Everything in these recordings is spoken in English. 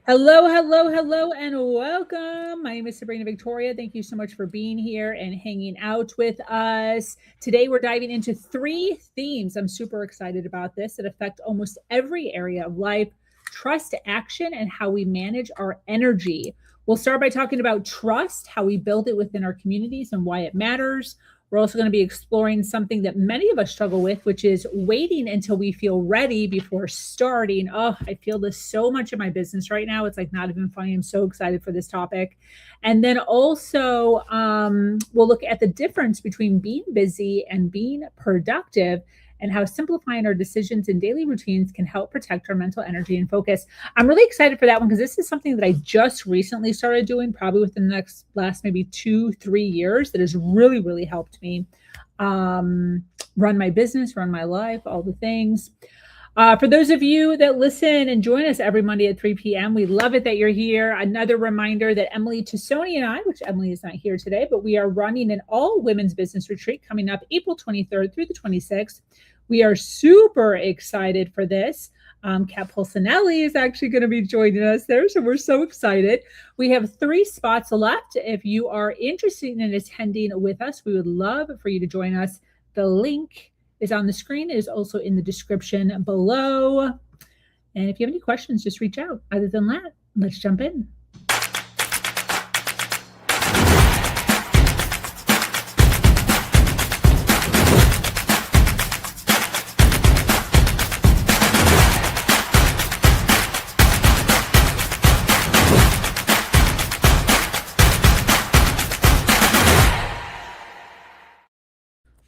Hello, hello, hello, and welcome. My name is Sabrina Victoria. Thank you so much for being here and hanging out with us. Today, we're diving into 3 themes. I'm super excited about this that affect almost every area of life: trust, action, and how we manage our energy. We'll start by talking about trust, how we build it within our communities and why it matters. We're also going to be exploring something that many of us struggle with, which is waiting until we feel ready before starting. Oh, I feel this so much in my business right now. It's like not even funny. I'm so excited for this topic. And then also, we'll look at the difference between being busy and being productive, and how simplifying our decisions and daily routines can help protect our mental energy and focus. I'm really excited for that one because this is something that I just recently started doing, probably within the last maybe 2-3 years, that has really, really helped me run my business, run my life, all the things. For those of you that listen and join us every Monday at 3 p.m., we love it that you're here. Another reminder that Emily Tassoni and I, which Emily is not here today, but we are running an all-women's business retreat coming up April 23rd through the 26th. We are super excited for this. Kat Pulsinelli is actually going to be joining us there, so we're so excited. We have 3 spots left. If you are interested in attending with us, we would love for you to join us. The link is on the screen. It is also in the description below. And if you have any questions, just reach out. Other than that, let's jump in.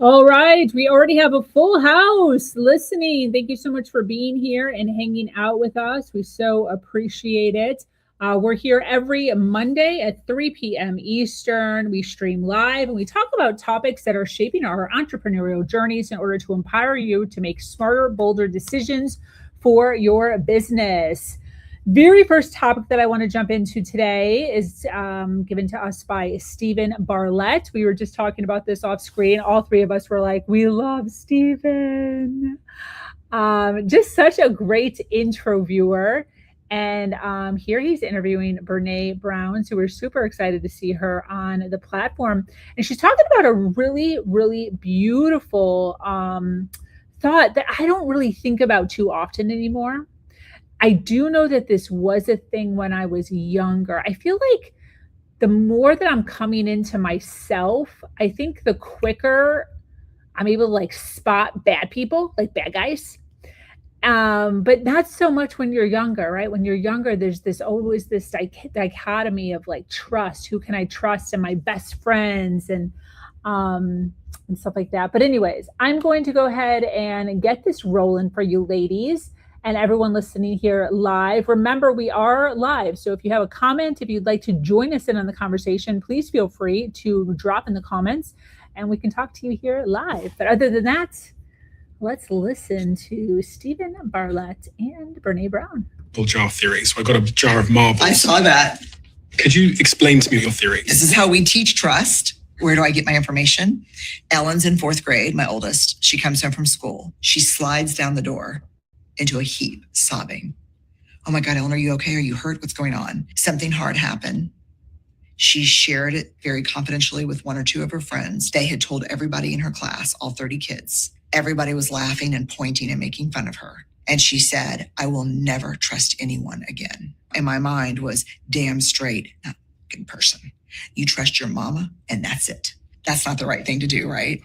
All right, we already have a full house listening. Thank you so much for being here and hanging out with us. We so appreciate it. We're here every Monday at 3 p.m. Eastern. We stream live and we talk about topics that are shaping our entrepreneurial journeys in order to empower you to make smarter, bolder decisions for your business. Very first topic that I want to jump into today is given to us by Stephen Barlett. We were just talking about this off screen. All 3 of us were like, we love Stephen. Just such a great interviewer. And here he's interviewing Brene Brown. So we're super excited to see her on the platform. And she's talking about a really, really beautiful thought that I don't really think about too often anymore. I do know that this was a thing when I was younger. I feel like the more that I'm coming into myself, I think the quicker I'm able to like spot bad people, like bad guys. But not so much when you're younger, right? When you're younger, there's always this dichotomy of like trust. Who can I trust? And my best friends and stuff like that. But anyways, I'm going to go ahead and get this rolling for you ladies. And everyone listening here live. Remember, we are live. So if you have a comment, if you'd like to join us in on the conversation, please feel free to drop in the comments and we can talk to you here live. But other than that, let's listen to Stephen Barlett and Brene Brown. Jar theory. So I got a jar of marbles. I saw that. Could you explain to me your theory? This is how we teach trust. Where do I get my information? Ellen's in 4th grade, my oldest. She comes home from school. She slides down the door into a heap, sobbing. Oh my God, Ellen, are you okay? Are you hurt? What's going on? Something hard happened. She shared it very confidentially with 1 or 2 of her friends. They had told everybody in her class, all 30 kids. Everybody was laughing and pointing and making fun of her. And she said, I will never trust anyone again. And my mind was, damn straight, not a good person. You trust your mama and that's it. That's not the right thing to do, right?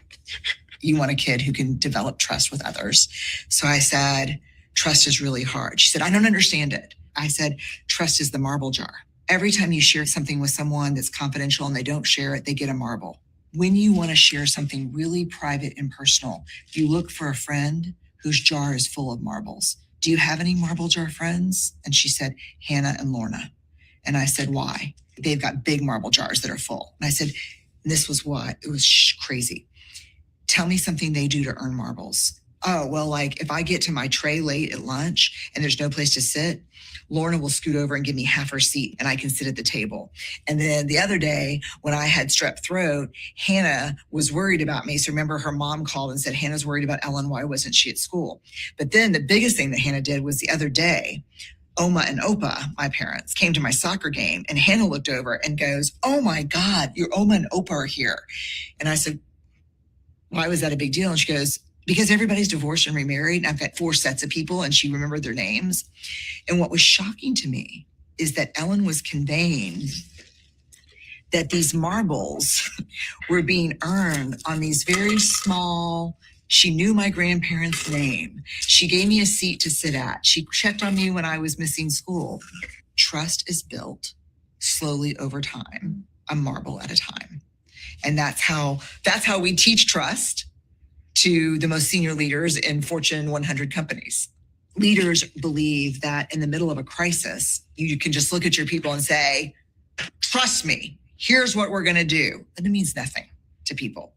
You want a kid who can develop trust with others. So I said, trust is really hard. She said, I don't understand it. I said, trust is the marble jar. Every time you share something with someone that's confidential and they don't share it, they get a marble. When you want to share something really private and personal, you look for a friend whose jar is full of marbles. Do you have any marble jar friends? And she said, Hannah and Lorna. And I said, why? They've got big marble jars that are full. And I said, this was what? It was crazy. Tell me something they do to earn marbles. Oh, well, like if I get to my tray late at lunch and there's no place to sit, Lorna will scoot over and give me half her seat and I can sit at the table. And then the other day when I had strep throat, Hannah was worried about me. So remember her mom called and said, Hannah's worried about Ellen. Why wasn't she at school? But then the biggest thing that Hannah did was the other day, Oma and Opa, my parents, came to my soccer game, and Hannah looked over and goes, "Oh my God, your Oma and Opa are here." And I said, "Why was that a big deal?" And she goes, "Because everybody's divorced and remarried. And I've got 4 sets of people," and she remembered their names. And what was shocking to me is that Ellen was conveying that these marbles were being earned on these very small. She knew my grandparents' name. She gave me a seat to sit at. She checked on me when I was missing school. Trust is built slowly over time, a marble at a time. And that's how we teach trust to the most senior leaders in Fortune 100 companies. Leaders believe that in the middle of a crisis, you can just look at your people and say, "Trust me, here's what we're going to do." And it means nothing to people.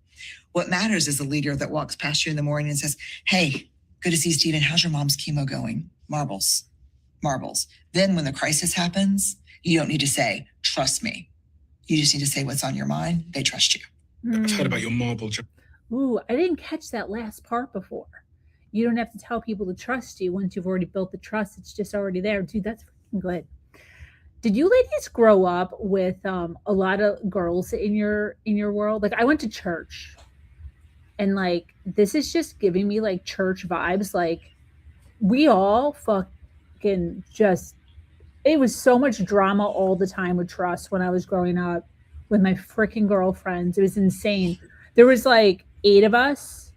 What matters is a leader that walks past you in the morning and says, "Hey, good to see you, Stephen. How's your mom's chemo going?" Marbles, marbles. Then when the crisis happens, you don't need to say, "Trust me." You just need to say what's on your mind. They trust you. I've heard about your marble jar. Ooh, I didn't catch that last part before. You don't have to tell people to trust you once you've already built the trust. It's just already there. Dude, that's freaking good. Did you ladies grow up with a lot of girls in your world? Like I went to church, and like this is just giving me like church vibes. Like we all fucking just, it was so much drama all the time with trust when I was growing up with my freaking girlfriends. It was insane. There was like 8 of us,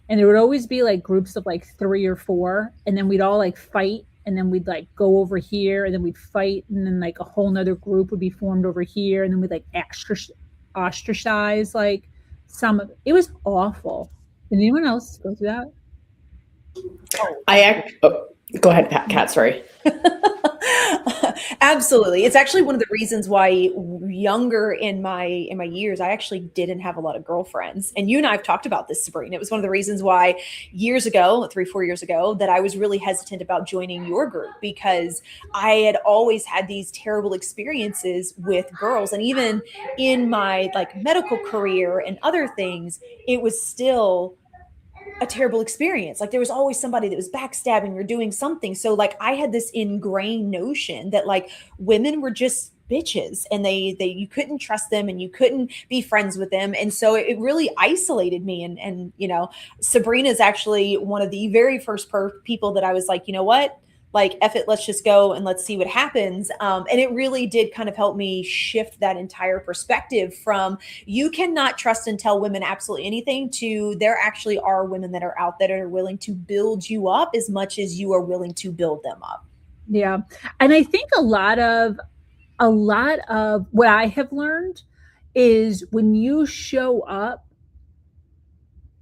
and there would always be like groups of like 3 or 4, and then we'd all like fight, and then we'd like go over here, and then we'd fight, and then like a whole nother group would be formed over here, and then we'd like ostracize like some of it. It was awful. Did anyone else go through that? Go ahead, Kat. Sorry. Absolutely. It's actually one of the reasons why younger in my years, I actually didn't have a lot of girlfriends. And you and I have talked about this, Sabrina. It was one of the reasons why years ago, 3-4 years ago, that I was really hesitant about joining your group, because I had always had these terrible experiences with girls. And even in my like medical career and other things, it was still a terrible experience. Like there was always somebody that was backstabbing or doing something. So like I had this ingrained notion that like women were just bitches, and they you couldn't trust them and you couldn't be friends with them. And so it really isolated me. And you know, Sabrina is actually one of the very first people that I was like, you know what? Like, F it, let's just go and let's see what happens. And it really did kind of help me shift that entire perspective from you cannot trust and tell women absolutely anything to there actually are women that are out there that are willing to build you up as much as you are willing to build them up. Yeah. And I think a lot of what I have learned is when you show up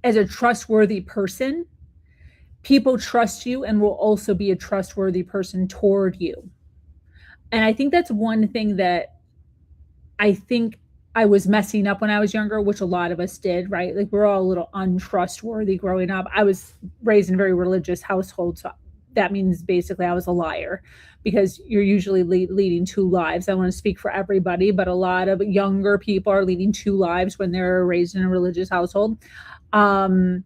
as a trustworthy person, people trust you and will also be a trustworthy person toward you. And I think that's one thing that I think I was messing up when I was younger, which a lot of us did, right? Like we're all a little untrustworthy growing up. I was raised in a very religious household, so that means basically I was a liar, because you're usually leading 2 lives. I want to speak for everybody, but a lot of younger people are leading 2 lives when they're raised in a religious household. And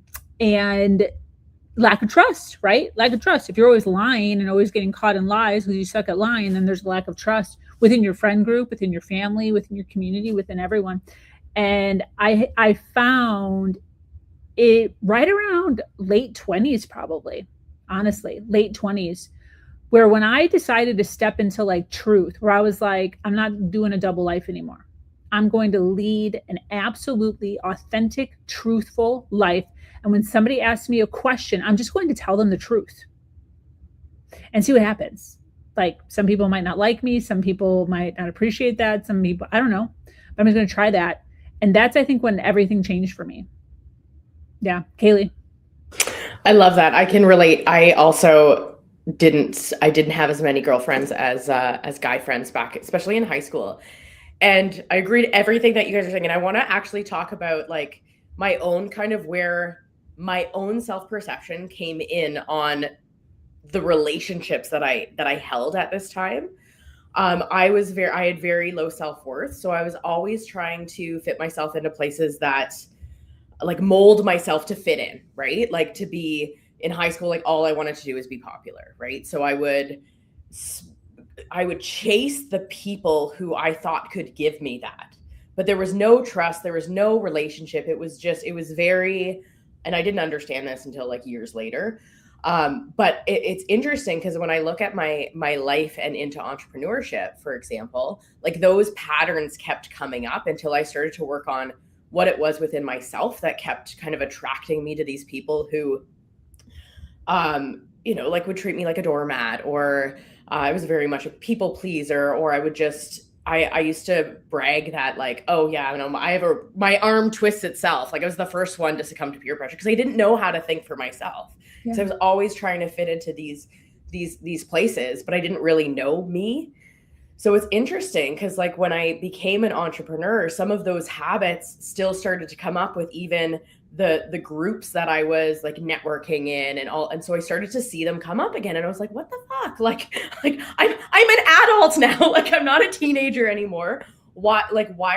lack of trust, right? Lack of trust. If you're always lying and always getting caught in lies because you suck at lying, then there's a lack of trust within your friend group, within your family, within your community, within everyone. And I found it right around late 20s, probably, honestly, late 20s, where when I decided to step into like truth, where I was like, I'm not doing a double life anymore. I'm going to lead an absolutely authentic, truthful life. And when somebody asks me a question, I'm just going to tell them the truth and see what happens. Like some people might not like me. Some people might not appreciate that. Some people, I don't know, but I'm just going to try that. And that's, I think, when everything changed for me. Yeah. Kaylee. I love that. I can relate. I also didn't have as many girlfriends as guy friends back, especially in high school. And I agree to everything that you guys are saying. And I want to actually talk about like my own kind of where my own self-perception came in on the relationships that I held at this time. I had very low self-worth. So I was always trying to fit myself into places that like mold myself to fit in, right? Like to be in high school, like all I wanted to do is be popular, right? So I would I would chase the people who I thought could give me that. But there was no trust, there was no relationship. It was very, and I didn't understand this until like years later. But it's interesting because when I look at my life and into entrepreneurship, for example, like those patterns kept coming up until I started to work on what it was within myself that kept kind of attracting me to these people who, like would treat me like a doormat, or I was very much a people pleaser, or I would just, I used to brag that like, oh yeah, my arm twists itself. Like I was the first one to succumb to peer pressure because I didn't know how to think for myself. Yeah. So I was always trying to fit into these places, but I didn't really know me. So it's interesting because like when I became an entrepreneur, some of those habits still started to come up with even the groups that I was like networking in and all. And so I started to see them come up again. And I was like, what the fuck? Like I'm an adult now. Like I'm not a teenager anymore. Why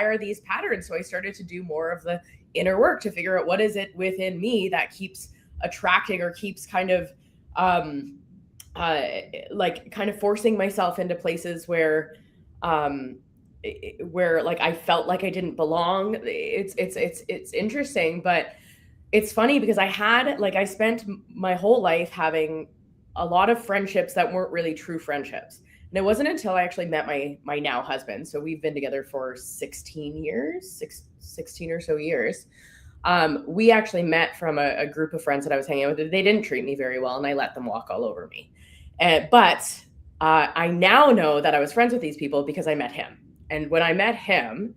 are these patterns? So I started to do more of the inner work to figure out what is it within me that keeps attracting or keeps kind of kind of forcing myself into places where like I felt like I didn't belong. It's interesting, but it's funny because I spent my whole life having a lot of friendships that weren't really true friendships. And it wasn't until I actually met my now husband. So we've been together for 16 or so years. We actually met from a group of friends that I was hanging out with. They didn't treat me very well and I let them walk all over me. But I now know that I was friends with these people because I met him. And when I met him,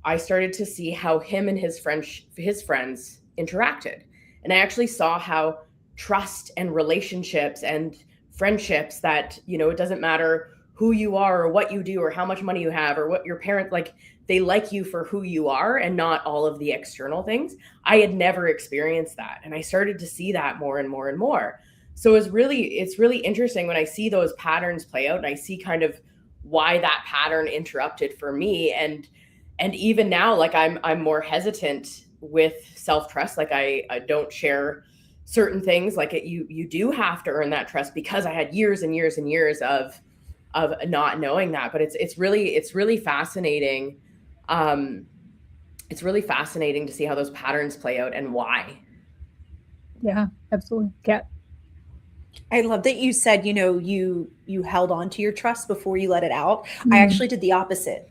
I started to see how him and his friends interacted. And I actually saw how trust and relationships and friendships that, it doesn't matter who you are or what you do or how much money you have or what your parents like, they like you for who you are and not all of the external things. I had never experienced that. And I started to see that more and more and more. So it's really interesting when I see those patterns play out and I see kind of why that pattern interrupted for me. And even now, like I'm more hesitant with self-trust. Like I don't share certain things. Like you do have to earn that trust because I had years and years and years of not knowing that. But it's really fascinating. It's really fascinating to see how those patterns play out and why. Yeah, absolutely. Kat? I love that you said, you held on to your trust before you let it out. Mm-hmm. I actually did the opposite.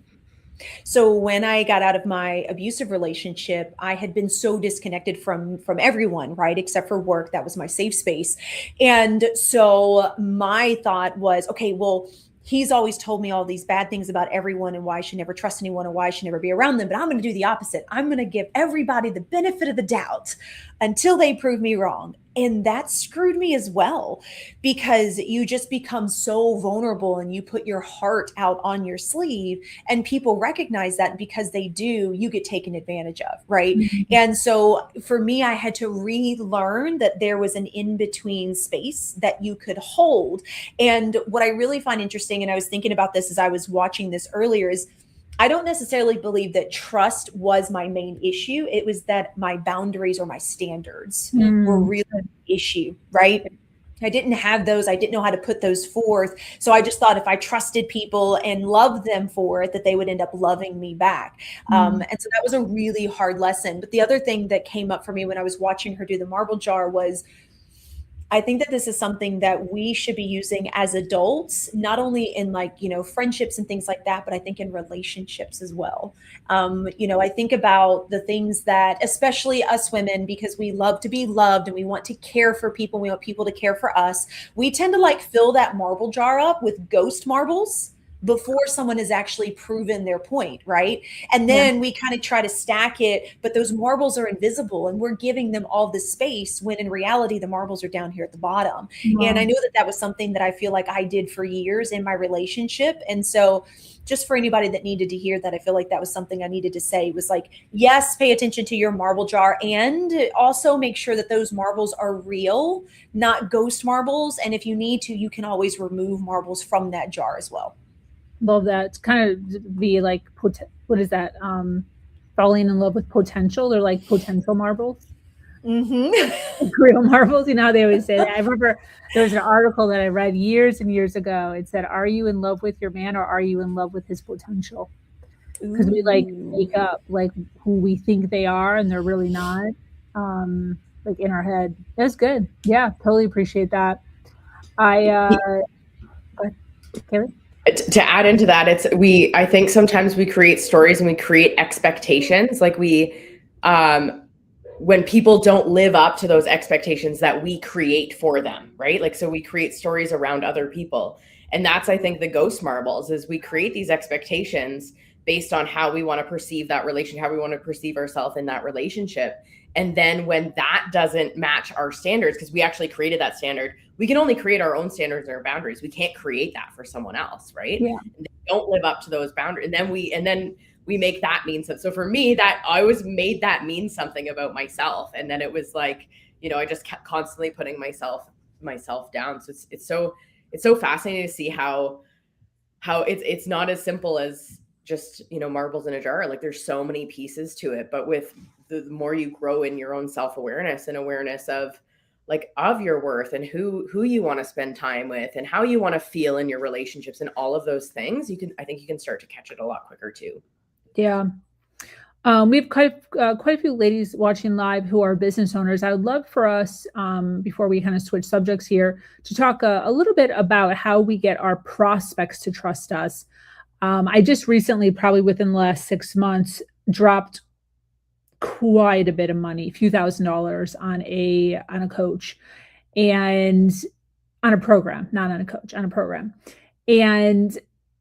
So when I got out of my abusive relationship, I had been so disconnected from everyone, right? Except for work. That was my safe space. And so my thought was, okay, well, he's always told me all these bad things about everyone and why I should never trust anyone and why I should never be around them. But I'm going to do the opposite. I'm going to give everybody the benefit of the doubt until they prove me wrong. And that screwed me as well, because you just become so vulnerable and you put your heart out on your sleeve and people recognize that, because they do, you get taken advantage of, right? Mm-hmm. And so for me, I had to relearn that there was an in-between space that you could hold. And what I really find interesting, and I was thinking about this as I was watching this earlier, is I don't necessarily believe that trust was my main issue. It was that my boundaries or my standards were really an issue, right? I didn't have those. I didn't know how to put those forth. So I just thought if I trusted people and loved them for it, that they would end up loving me back. And so that was a really hard lesson. But the other thing that came up for me when I was watching her do the marble jar was, I think that this is something that we should be using as adults, not only in friendships and things like that, but I think in relationships as well. I think about the things that, especially us women, because we love to be loved and we want to care for people. We want people to care for us. We tend to fill that marble jar up with ghost marbles before someone has actually proven their point, right? And then we kind of try to stack it, but those marbles are invisible and we're giving them all this space when in reality, the marbles are down here at the bottom. And I know that was something that I feel like I did for years in my relationship. And so just for anybody that needed to hear that, I feel like that was something I needed to say. It was yes, pay attention to your marble jar and also make sure that those marbles are real, not ghost marbles. And if you need to, you can always remove marbles from that jar as well. Love that. It's kind of the what is that? Falling in love with potential. They're like potential marbles. Mm-hmm. Real marbles. You know how they always say that. I remember there was an article that I read years and years ago. It said, "Are you in love with your man, or are you in love with his potential?" Because we like make up like who we think they are, and they're really not. Like in our head. That's good. Yeah, totally appreciate that. I but Kaylee? To add into that, I think sometimes we create stories and we create expectations, like when people don't live up to those expectations that we create for them, right? Like, so we create stories around other people. And that's, I think, the ghost marbles, is we create these expectations based on how we want to perceive that relation, how we want to perceive ourselves in that relationship. And then when that doesn't match our standards, because we actually created that standard, we can only create our own standards and our boundaries. We can't create that for someone else, right? Yeah. And they don't live up to those boundaries. And then we make that mean something. So for me, that I always made that mean something about myself. And then it was like, I just kept constantly putting myself down. So it's so fascinating to see how it's not as simple as just, marbles in a jar. Like, there's so many pieces to it. But with the more you grow in your own self-awareness and awareness of your worth and who you want to spend time with and how you want to feel in your relationships and all of those things, I think you can start to catch it a lot quicker too. Yeah. We have quite a few ladies watching live who are business owners. I would love for us, before we kind of switch subjects here, to talk a little bit about how we get our prospects to trust us. I just recently, probably within the last 6 months, dropped quite a bit of money, a few $1,000s on a coach, and on a program, not on a coach, on a program. And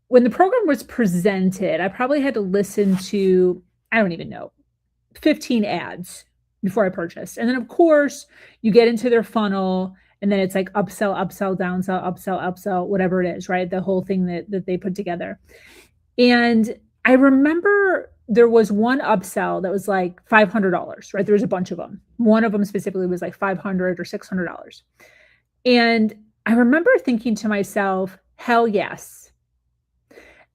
when the program was presented, I probably had to listen to, I don't even know, 15 ads before I purchased. And then, of course, you get into their funnel, and then it's like upsell, upsell, downsell, upsell, upsell, whatever it is, right? The whole thing that they put together. And I remember there was one upsell that was like $500, right? There was a bunch of them. One of them specifically was like $500 or $600. And I remember thinking to myself, hell yes.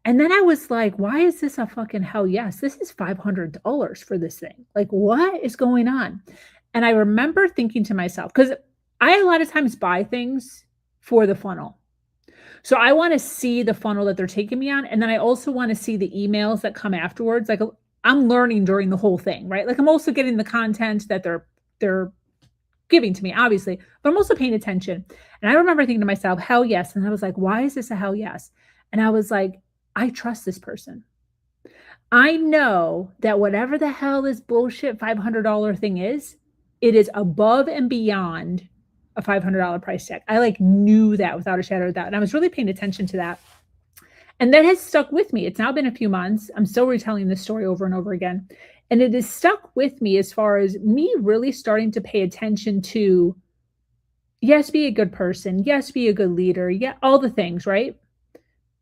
And then I was like, why is this a fucking hell yes? This is $500 for this thing. Like, what is going on? And I remember thinking to myself, because I a lot of times buy things for the funnel. So I want to see the funnel that they're taking me on. And then I also want to see the emails that come afterwards. Like, I'm learning during the whole thing, right? Like, I'm also getting the content that they're giving to me, obviously, but I'm also paying attention. And I remember thinking to myself, hell yes. And I was like, why is this a hell yes? And I was like, I trust this person. I know that whatever the hell this bullshit $500 thing is, it is above and beyond a $500 price tag. I knew that without a shadow of doubt. And I was really paying attention to that. And that has stuck with me. It's now been a few months. I'm still retelling this story over and over again. And it has stuck with me as far as me really starting to pay attention to, yes, be a good person. Yes, be a good leader. Yeah, all the things, right?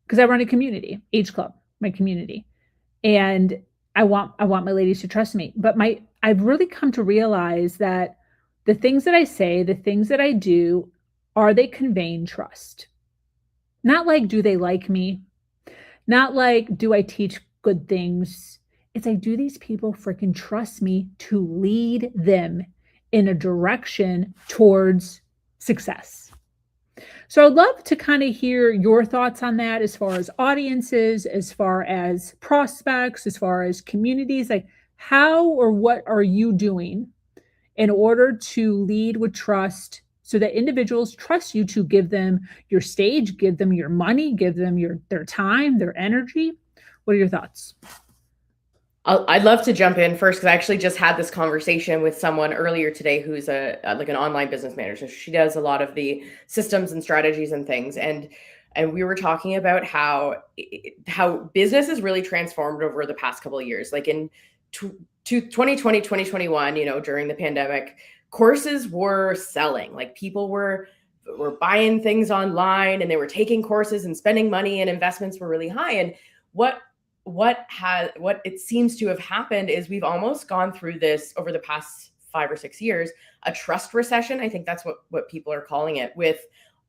Because I run a community, Age Club, my community. And I want my ladies to trust me. But I've really come to realize that the things that I say, the things that I do, are they conveying trust? Not like, do they like me? Not like, do I teach good things? It's like, do these people freaking trust me to lead them in a direction towards success? So I'd love to kind of hear your thoughts on that, as far as audiences, as far as prospects, as far as communities. Like, how or what are you doing in order to lead with trust, so that individuals trust you to give them your stage, give them your money, give them their time, their energy? What are your thoughts? I'd love to jump in first, because I actually just had this conversation with someone earlier today who's like an online business manager. So she does a lot of the systems and strategies and things. And we were talking about how business has really transformed over the past couple of years. Like in 2020, 2021, during the pandemic, courses were selling. Like, people were buying things online, and they were taking courses and spending money, and investments were really high. And what it seems to have happened is we've almost gone through this over the past 5 or 6 years, a trust recession. I think that's what people are calling it, with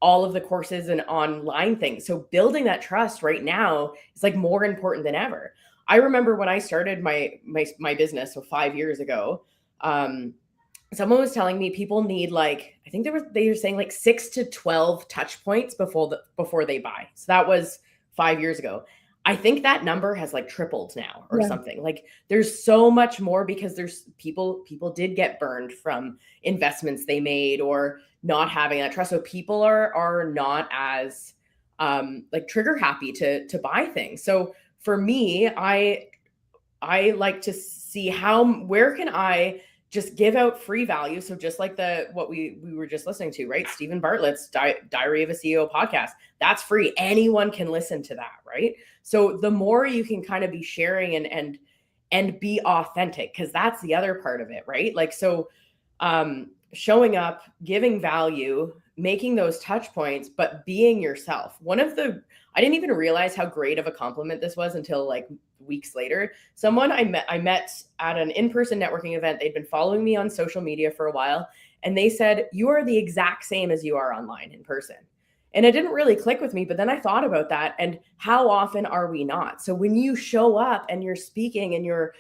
all of the courses and online things. So building that trust right now is like more important than ever. I remember when I started my business, so 5 years ago, someone was telling me people need like, I think they were saying like 6 to 12 touch points before they buy. So that was 5 years ago. I think that number has like tripled now or something. Like there's so much more because there's people did get burned from investments they made or not having that trust. So people are not as like trigger happy to buy things. So for me, I like to see where can I just give out free value. So just like what we were just listening to, right? Stephen Bartlett's Diary of a CEO podcast, that's free. Anyone can listen to that, right? So the more you can kind of be sharing and be authentic, because that's the other part of it, right? Like, so showing up, giving value, making those touch points, but being yourself. I didn't even realize how great of a compliment this was until like weeks later. Someone I met at an in-person networking event. They'd been following me on social media for a while, and they said, "You are the exact same as you are online in person." And it didn't really click with me, but then I thought about that and how often are we not? So when you show up and you're speaking and you're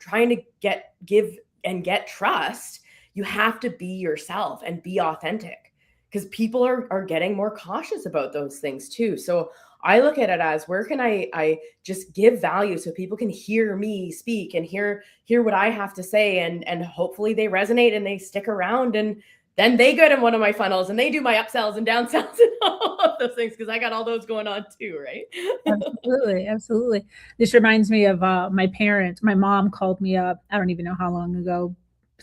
trying to give and get trust, you have to be yourself and be authentic, because people are getting more cautious about those things too. So I look at it as, where can I just give value so people can hear me speak and hear what I have to say, and hopefully they resonate and they stick around, and then they get in one of my funnels and they do my upsells and downsells and all of those things, because I got all those going on too, right? Absolutely. This reminds me of my parents. My mom called me up, I don't even know how long ago,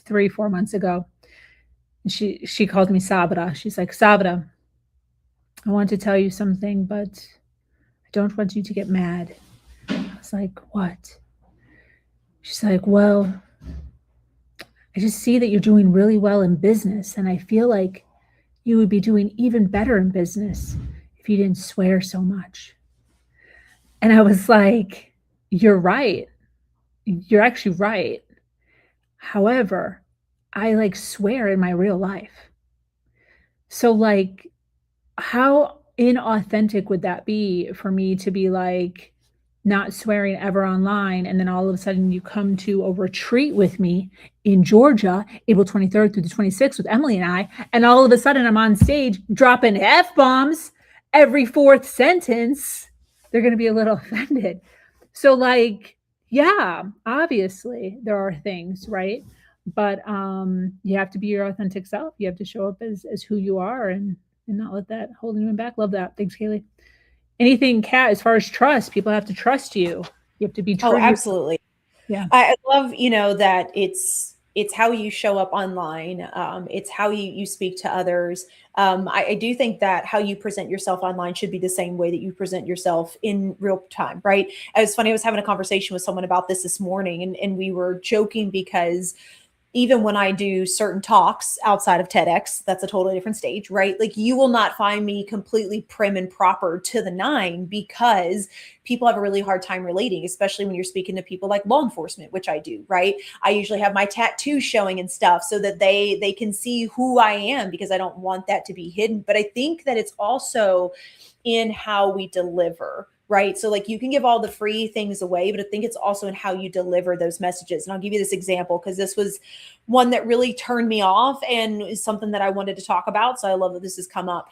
3-4 months ago. She called me Sabra. She's like, "Sabra, I want to tell you something, but I don't want you to get mad." I was like, "What?" She's like, "Well, I just see that you're doing really well in business, and I feel like you would be doing even better in business if you didn't swear so much." And I was like, "You're right. You're actually right. However, I like swear in my real life." So like, how inauthentic would that be for me to be like not swearing ever online, and then all of a sudden you come to a retreat with me in Georgia, April 23rd through the 26th with Emily and I, and all of a sudden I'm on stage dropping F-bombs every fourth sentence. They're going to be a little offended. So like, yeah, obviously there are things, right? But you have to be your authentic self. You have to show up as who you are, and not let that hold anyone back. Love that. Thanks, Kaylee. Anything, Kat, as far as trust, people have to trust you. You have to be true. Oh, absolutely. Yeah. I love, that it's how you show up online. It's how you speak to others. I do think that how you present yourself online should be the same way that you present yourself in real time, right? It was funny. I was having a conversation with someone about this morning, and we were joking because even when I do certain talks outside of TEDx, that's a totally different stage, right? Like, you will not find me completely prim and proper to the nine, because people have a really hard time relating, especially when you're speaking to people like law enforcement, which I do, right? I usually have my tattoos showing and stuff so that they can see who I am, because I don't want that to be hidden. But I think that it's also in how we deliver, right? So like, you can give all the free things away, but I think it's also in how you deliver those messages. And I'll give you this example, because this was one that really turned me off and is something that I wanted to talk about. So I love that this has come up.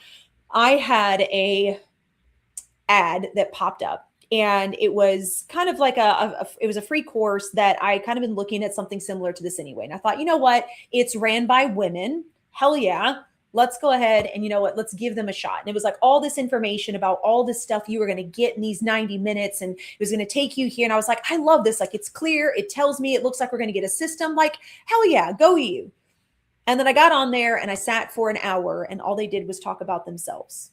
I had a ad that popped up, and it was kind of like it was a free course that I kind of been looking at something similar to this anyway. And I thought, you know what? It's ran by women. Hell yeah. Let's go ahead and, you know what, let's give them a shot. And it was like all this information about all this stuff you were going to get in these 90 minutes. And it was going to take you here. And I was like, I love this. Like, it's clear. It tells me, it looks like we're going to get a system. Like, hell yeah, go you. And then I got on there and I sat for an hour, and all they did was talk about themselves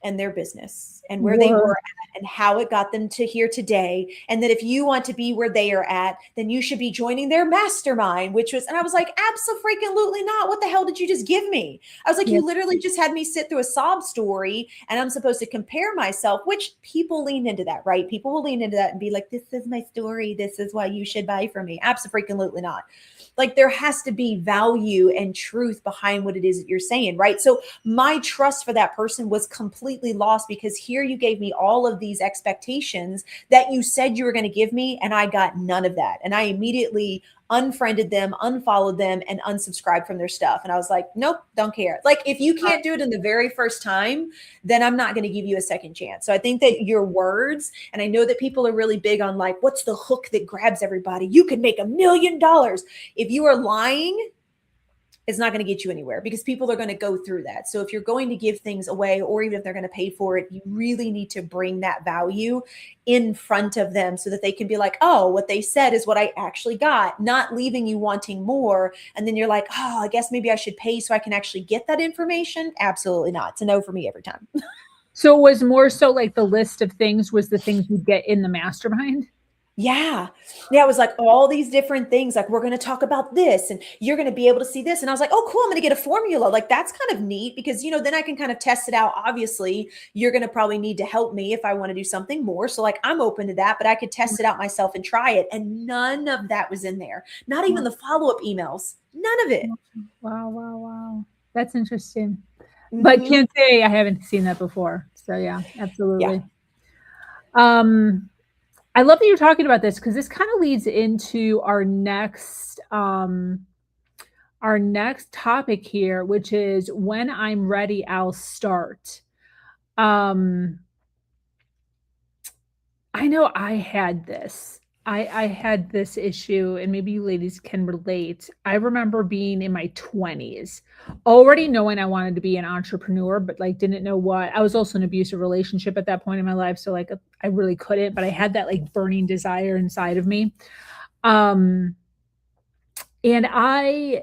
and their business and where they were at and how it got them to here today. And that if you want to be where they are at, then you should be joining their mastermind, and I was like, absolutely not. What the hell did you just give me? I was like, You literally just had me sit through a sob story, and I'm supposed to compare myself, which people lean into that, right? People will lean into that and be like, this is my story. This is why you should buy from me. Absolutely not. Like, there has to be value and truth behind what it is that you're saying, right? So my trust for that person was completely lost, because here you gave me all of these expectations that you said you were going to give me, and I got none of that. And I immediately unfriended them, unfollowed them, and unsubscribed from their stuff. And I was like, nope, don't care. Like, if you can't do it in the very first time, then I'm not going to give you a second chance. So I think that your words, and I know that people are really big on like, what's the hook that grabs everybody? You could make $1 million. If you are lying, it's not going to get you anywhere, because people are going to go through that. So if you're going to give things away, or even if they're going to pay for it, you really need to bring that value in front of them so that they can be like, oh, what they said is what I actually got, not leaving you wanting more. And then you're like, oh, I guess maybe I should pay so I can actually get that information. Absolutely not. It's a no for me every time. So it was more so like the list of things was the things you get in the mastermind. Yeah. It was like all these different things. Like, we're going to talk about this and you're going to be able to see this. And I was like, oh, cool. I'm going to get a formula. Like, that's kind of neat, because, then I can kind of test it out. Obviously, you're going to probably need to help me if I want to do something more. So like, I'm open to that, but I could test it out myself and try it. And none of that was in there. Not even the follow-up emails. None of it. Wow. That's interesting. Mm-hmm. But can't say I haven't seen that before. So yeah, absolutely. Yeah. I love that you're talking about this, because this kind of leads into our next topic here, which is when I'm ready, I'll start. I know I had this. I had this issue, and maybe you ladies can relate. I remember being in my 20s, already knowing I wanted to be an entrepreneur, but like didn't know what. I was also in an abusive relationship at that point in my life, so like I really couldn't, but I had that like burning desire inside of me. And I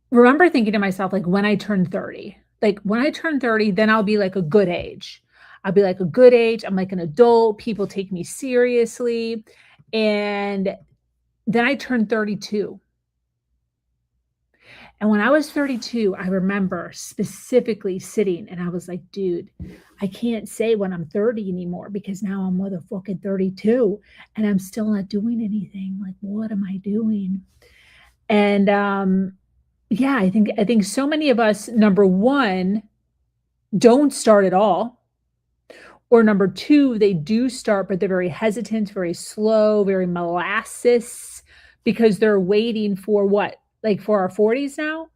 remember thinking to myself, like, when I turn 30, then I'll be like a good age. I'll be like a good age. I'm like an adult. People take me seriously. And then I turned 32. And when I was 32, I remember specifically sitting and I was like, dude, I can't say when I'm 30 anymore, because now I'm motherfucking 32 and I'm still not doing anything. Like, what am I doing? And yeah, I think so many of us, number one, don't start at all. Or number two, they do start, but they're very hesitant, very slow, very molasses, because they're waiting for what? Like for our 40s now?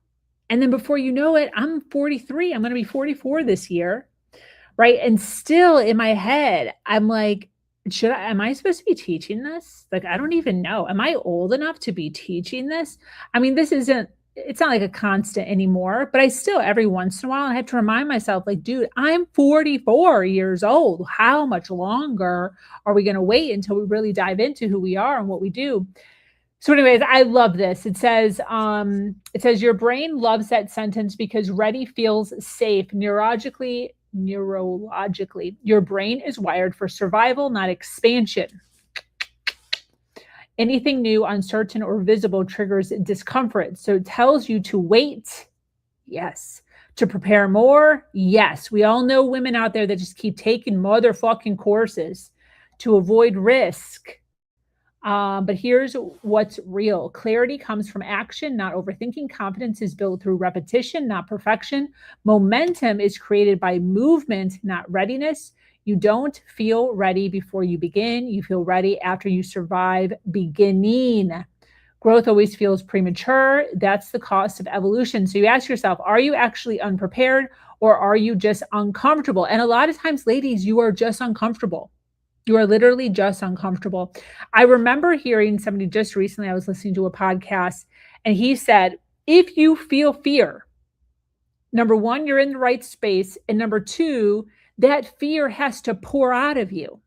And then before you know it, I'm 43. I'm going to be 44 this year. Right. And still in my head, I'm like, am I supposed to be teaching this? Like, I don't even know. Am I old enough to be teaching this? I mean, it's not like a constant anymore, but I still, every once in a while, I have to remind myself, like, dude, I'm 44 years old. How much longer are we going to wait until we really dive into who we are and what we do? So anyways, I love this. It says your brain loves that sentence because ready feels safe. Neurologically, your brain is wired for survival, not expansion. Anything new, uncertain, or visible triggers discomfort. So it tells you to wait. Yes. To prepare more. Yes. We all know women out there that just keep taking motherfucking courses to avoid risk. But here's what's real. Clarity comes from action, not overthinking. Confidence is built through repetition, not perfection. Momentum is created by movement, not readiness. You don't feel ready before you begin. You feel ready after you survive beginning. Growth always feels premature. That's the cost of evolution. So you ask yourself, are you actually unprepared, or are you just uncomfortable? And a lot of times, ladies, you are just uncomfortable. You are literally just uncomfortable. I remember hearing somebody just recently, I was listening to a podcast, and he said, if you feel fear, number one, you're in the right space. And number two, that fear has to pour out of you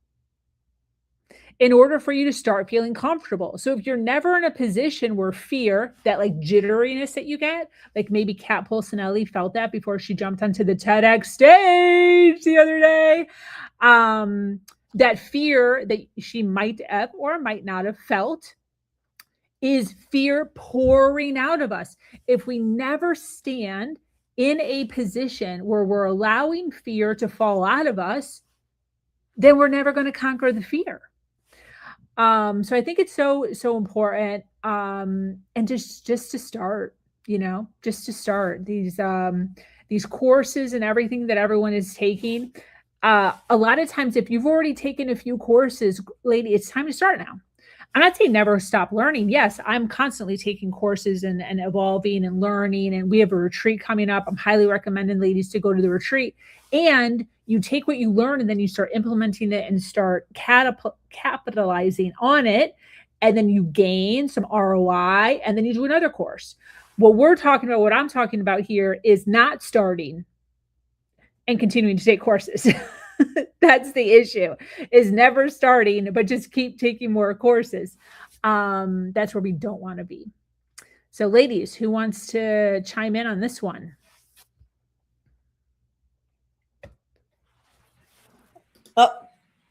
in order for you to start feeling comfortable. So if you're never in a position where fear, that like jitteriness that you get, like maybe Kat Polsinelli felt that before she jumped onto the TEDx stage the other day, that fear that she might have or might not have felt is fear pouring out of us. If we never stand in a position where we're allowing fear to fall out of us, then we're never going to conquer the fear. So I think it's so important. And just to start, just to start these courses and everything that everyone is taking. a lot of times, if you've already taken a few courses, lady, it's time to start now. I'm not saying never stop learning. Yes, I'm constantly taking courses and evolving and learning. And we have a retreat coming up. I'm highly recommending ladies to go to the retreat. And you take what you learn and then you start implementing it and start capitalizing on it. And then you gain some ROI and then you do another course. What I'm talking about here is not starting and continuing to take courses. That's the issue, is never starting, but just keep taking more courses. That's where we don't want to be. So ladies, who wants to chime in on this one? Oh,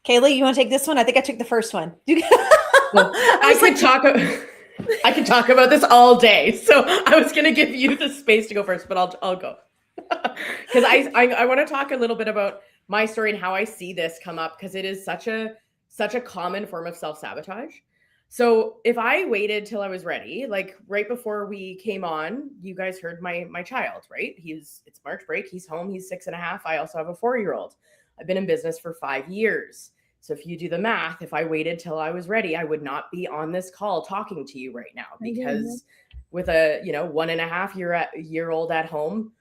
Kaylee, you want to take this one? I think I took the first one. Well, I could talk about this all day. So I was going to give you the space to go first, but I'll go. Because I want to talk a little bit about my story and how I see this come up, because it is such a common form of self-sabotage. So if I waited till I was ready, like right before we came on, you guys heard my child, right? It's March break. He's home. He's 6.5. I also have a 4-year-old. I've been in business for 5 years. So if you do the math, if I waited till I was ready, I would not be on this call talking to you right now, because with a 1.5-year-old at home,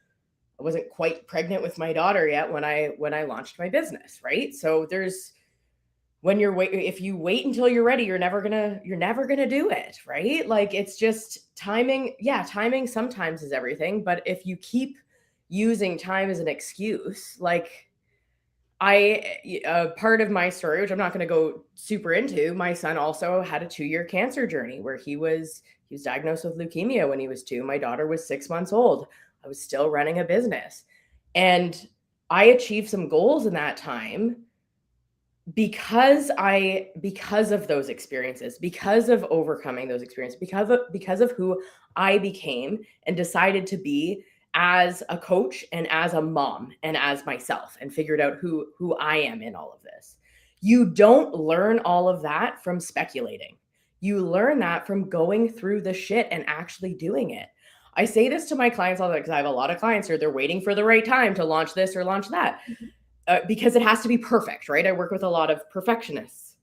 I wasn't quite pregnant with my daughter yet when I launched my business, right? So if you wait until you're ready, you're never gonna do it, right? Like, it's just timing. Yeah, timing sometimes is everything, but if you keep using time as an excuse, like part of my story, which I'm not going to go super into, my son also had a 2-year cancer journey where he was diagnosed with leukemia when he was 2. My daughter was 6 months old. I was still running a business, and I achieved some goals in that time because of those experiences, because of overcoming those experiences, because of who I became and decided to be as a coach and as a mom and as myself, and figured out who I am in all of this. You don't learn all of that from speculating. You learn that from going through the shit and actually doing it. I say this to my clients all the time, because I have a lot of clients who they're waiting for the right time to launch this or launch that, because it has to be perfect, right? I work with a lot of perfectionists.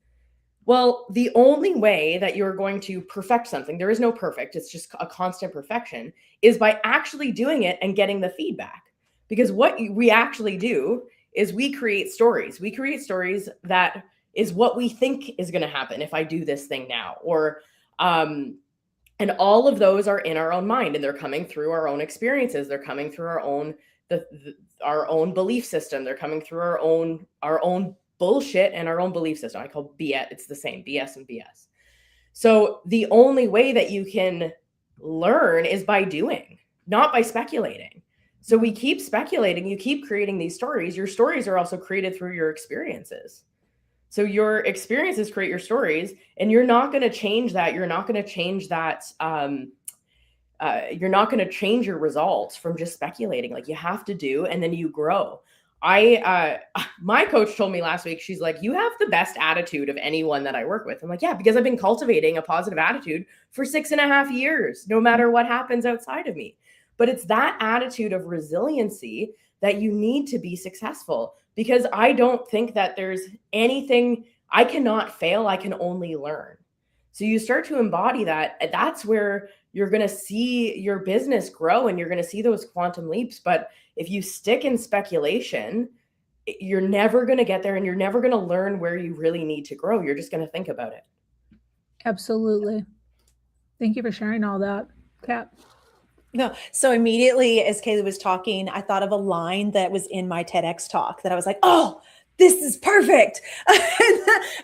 Well, the only way that you're going to perfect something, there is no perfect, it's just a constant perfection, is by actually doing it and getting the feedback. Because what we actually do is we create stories. We create stories that is what we think is going to happen if I do this thing now. Or, and all of those are in our own mind, and they're coming through our own experiences. They're coming through our own belief system. They're coming through our own bullshit and our own belief system. I call BS. It's the same, BS and BS. So the only way that you can learn is by doing, not by speculating. So we keep speculating. You keep creating these stories. Your stories are also created through your experiences. So your experiences create your stories, and you're not going to change that. You're not going to change that. You're not going to change your results from just speculating. Like, you have to do, and then you grow. My coach told me last week, she's like, you have the best attitude of anyone that I work with. I'm like, yeah, because I've been cultivating a positive attitude for 6.5 years, no matter what happens outside of me. But it's that attitude of resiliency that you need to be successful, because I don't think that there's anything, I cannot fail. I can only learn. So you start to embody that. That's where you're going to see your business grow, and you're going to see those quantum leaps. But if you stick in speculation, you're never going to get there, and you're never going to learn where you really need to grow. You're just going to think about it. Absolutely. Thank you for sharing all that, Kat. No. So immediately as Kaylee was talking, I thought of a line that was in my TEDx talk that I was like, oh, this is perfect.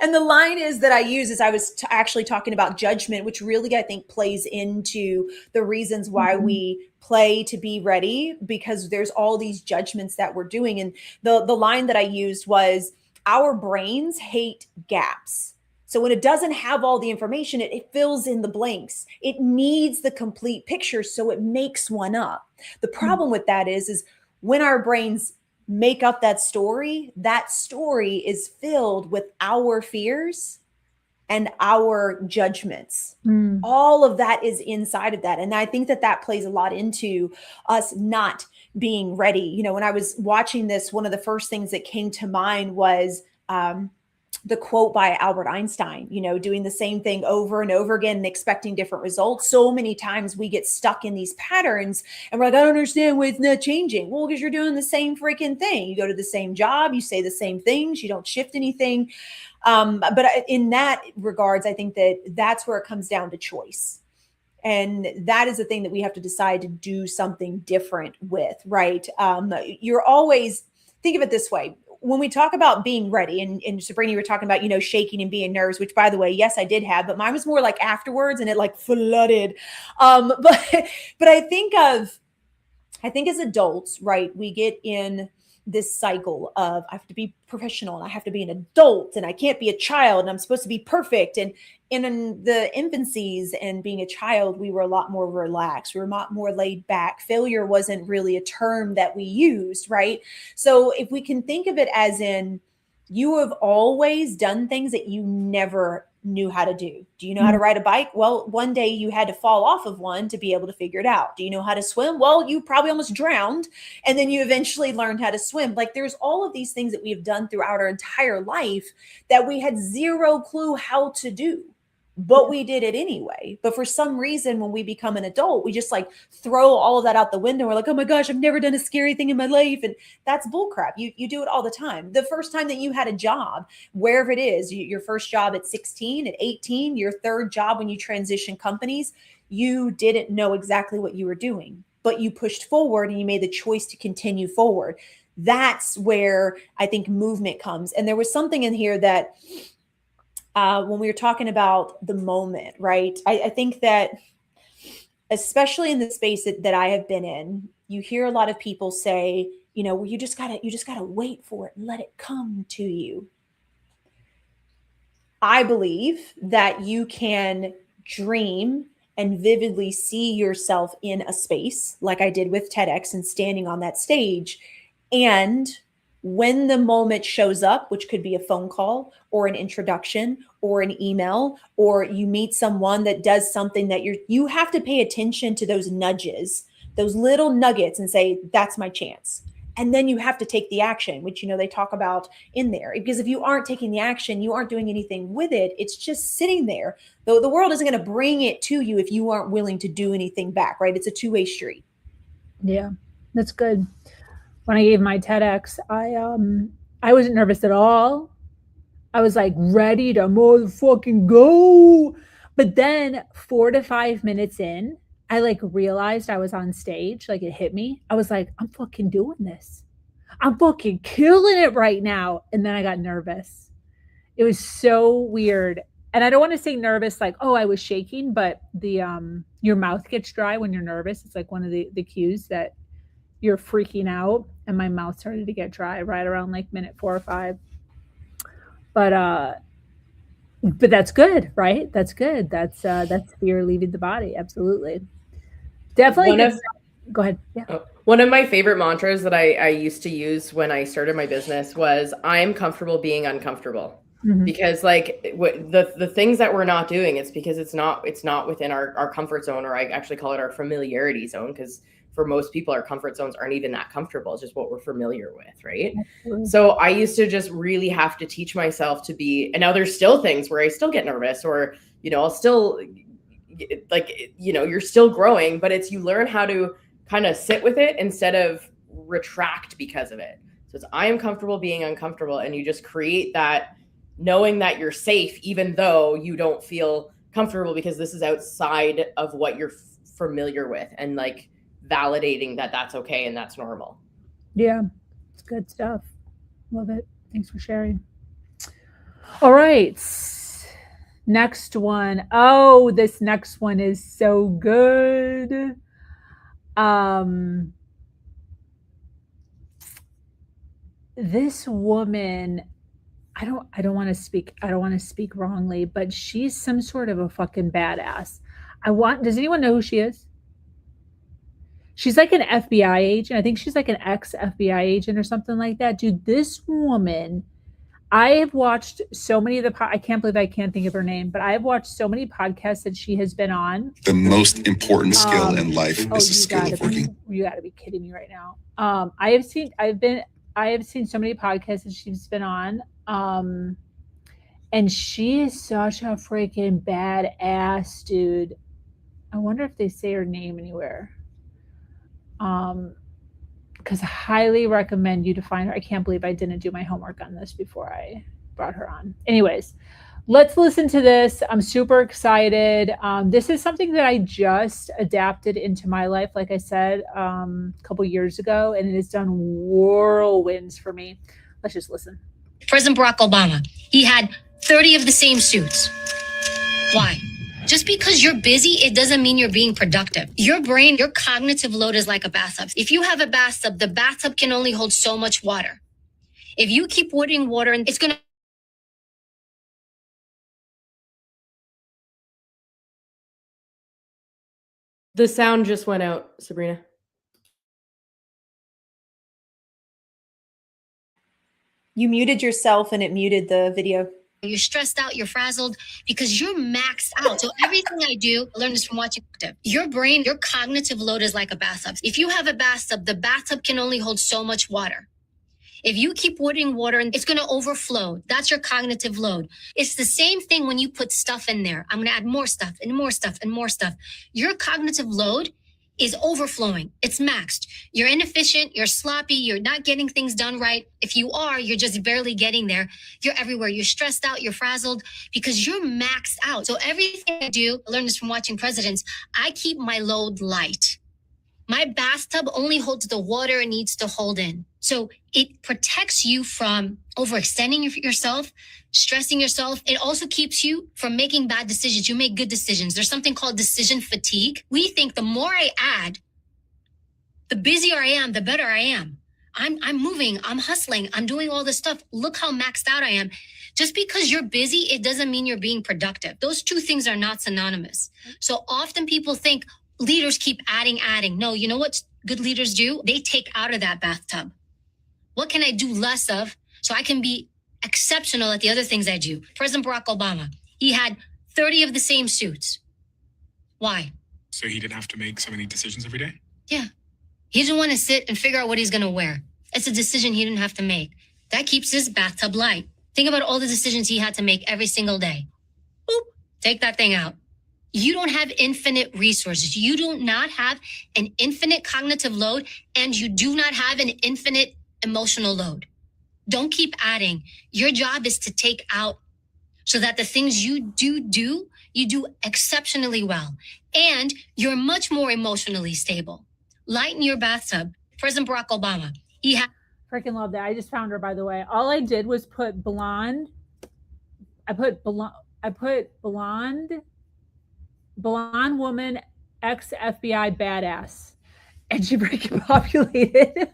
And the line is that I use is I was actually talking about judgment, which really, I think, plays into the reasons why we play to be ready, because there's all these judgments that we're doing. And the line that I used was, our brains hate gaps. So when it doesn't have all the information, it fills in the blanks. It needs the complete picture, so it makes one up. The problem with that is when our brains make up that story is filled with our fears and our judgments. All of that is inside of that. And I think that plays a lot into us not being ready. You know, when I was watching this, one of the first things that came to mind was the quote by Albert Einstein, you know, doing the same thing over and over again and expecting different results. So many times we get stuck in these patterns and we're like, I don't understand why it's not changing. Well, because you're doing the same freaking thing. You go to the same job, you say the same things, you don't shift anything. But in that regards, I think that that's where it comes down to choice. And that is the thing that we have to decide to do something different with, right? You're always, think of it this way. When we talk about being ready, and Sabrina, you were talking about, you know, shaking and being nervous, which by the way, yes, I did have, but mine was more like afterwards and it like flooded. But I think as adults, right, we get in this cycle of I have to be professional and I have to be an adult and I can't be a child and I'm supposed to be perfect. And in the infancies and being a child, we were a lot more relaxed. We were a lot more laid back. Failure wasn't really a term that we used, right? So if we can think of it as in you have always done things that you never knew how to do. Do you know how to ride a bike? Well, one day you had to fall off of one to be able to figure it out. Do you know how to swim? Well, you probably almost drowned and then you eventually learned how to swim. Like there's all of these things that we have done throughout our entire life that we had zero clue how to do. But we did it anyway. But for some reason, when we become an adult, we just like throw all of that out the window. We're like, oh my gosh, I've never done a scary thing in my life. And that's bullcrap. You do it all the time. The first time that you had a job, wherever it is, your first job at 16, at 18, your third job when you transition companies, you didn't know exactly what you were doing, but you pushed forward and you made the choice to continue forward. That's where I think movement comes. And there was something in here that when we were talking about the moment, right? I think that especially in the space that I have been in, you hear a lot of people say, you know, well, you just gotta wait for it and let it come to you. I believe that you can dream and vividly see yourself in a space like I did with TEDx and standing on that stage. And when the moment shows up, which could be a phone call or an introduction or an email, or you meet someone that does something that you have to pay attention to those nudges, those little nuggets and say, that's my chance. And then you have to take the action, which, you know, they talk about in there, because if you aren't taking the action, you aren't doing anything with it. It's just sitting there. Though the world isn't going to bring it to you if you aren't willing to do anything back, right? It's a two-way street. Yeah, that's good. When I gave my TEDx, I wasn't nervous at all. I was like ready to motherfucking go. But then 4 to 5 minutes in, I like realized I was on stage. Like it hit me. I was like, I'm fucking doing this. I'm fucking killing it right now. And then I got nervous. It was so weird. And I don't want to say nervous like, oh, I was shaking, but the your mouth gets dry when you're nervous. It's like one of the cues that you're freaking out. And my mouth started to get dry right around like minute 4 or 5. But that's good, right? That's good. That's fear leaving the body. Absolutely. Definitely. Go ahead. Yeah. One of my favorite mantras that I used to use when I started my business was, I'm comfortable being uncomfortable. Mm-hmm. Because like the things that we're not doing, it's because it's not within our comfort zone, or I actually call it our familiarity zone, because for most people, our comfort zones aren't even that comfortable. It's just what we're familiar with, right? Absolutely. So I used to just really have to teach myself to be, and now there's still things where I still get nervous, or, you know, I'll still like, you know, you're still growing, but it's, you learn how to kind of sit with it instead of retract because of it. So it's, I am comfortable being uncomfortable. And you just create that knowing that you're safe, even though you don't feel comfortable, because this is outside of what you're familiar with, and like validating that that's okay and that's normal. Yeah, it's good stuff. Love it. Thanks for sharing. All right. Next one. Oh, this next one is so good. This woman, I don't want to speak wrongly, but she's some sort of a fucking badass. Does anyone know who she is? She's like an FBI agent. I think she's like an ex-FBI agent or something like that. Dude, this woman, I have watched so many of I can't believe I can't think of her name, but I have watched so many podcasts that she has been on. The most important skill in life is the skill of working. You got to be kidding me right now. I have seen so many podcasts that she's been on. And she is such a freaking badass, dude. I wonder if they say her name anywhere. Because I highly recommend you to find her. I can't believe I didn't do my homework on this before I brought her on. Anyways, let's listen to this. I'm super excited. This is something that I just adapted into my life, like I said, a couple years ago, and it has done whirlwinds for me. Let's just listen. President Barack Obama, he had 30 of the same suits. Why? Just because you're busy, it doesn't mean you're being productive. Your brain, your cognitive load is like a bathtub. If you have a bathtub, the bathtub can only hold so much water. If you keep putting water in, it's going to... The sound just went out, Sabrina. You muted yourself and it muted the video. You're stressed out, you're frazzled because you're maxed out. So everything I do, I learned this from watching. Your brain, your cognitive load is like a bathtub. If you have a bathtub, the bathtub can only hold so much water. If you keep putting water in, it's going to overflow. That's your cognitive load. It's the same thing when you put stuff in there. I'm going to add more stuff and more stuff and more stuff. Your cognitive load is overflowing. It's maxed. You're inefficient. You're sloppy. You're not getting things done right. If you are, you're just barely getting there. You're everywhere. You're stressed out. You're frazzled because you're maxed out. So everything I do, I learned this from watching presidents, I keep my load light. My bathtub only holds the water it needs to hold in. So it protects you from overextending yourself, stressing yourself. It also keeps you from making bad decisions. You make good decisions. There's something called decision fatigue. We think the more I add, the busier I am, the better I am. I'm moving, I'm hustling, I'm doing all this stuff. Look how maxed out I am. Just because you're busy, it doesn't mean you're being productive. Those two things are not synonymous. So often people think leaders keep adding. No, you know what good leaders do? They take out of that bathtub. What can I do less of so I can be exceptional at the other things I do? President Barack Obama, he had 30 of the same suits. Why? So he didn't have to make so many decisions every day? Yeah. He didn't want to sit and figure out what he's going to wear. It's a decision he didn't have to make. That keeps his bathtub light. Think about all the decisions he had to make every single day. Boop, take that thing out. You don't have infinite resources. You do not have an infinite cognitive load, and you do not have an infinite emotional load. Don't keep adding. Your job is to take out so that the things you do, you do exceptionally well. And you're much more emotionally stable. Lighten your bathtub. President Barack Obama, he had... Freaking love that. I just found her, by the way. All I did was put blonde. I put blonde woman, ex-FBI badass. And she freaking populated.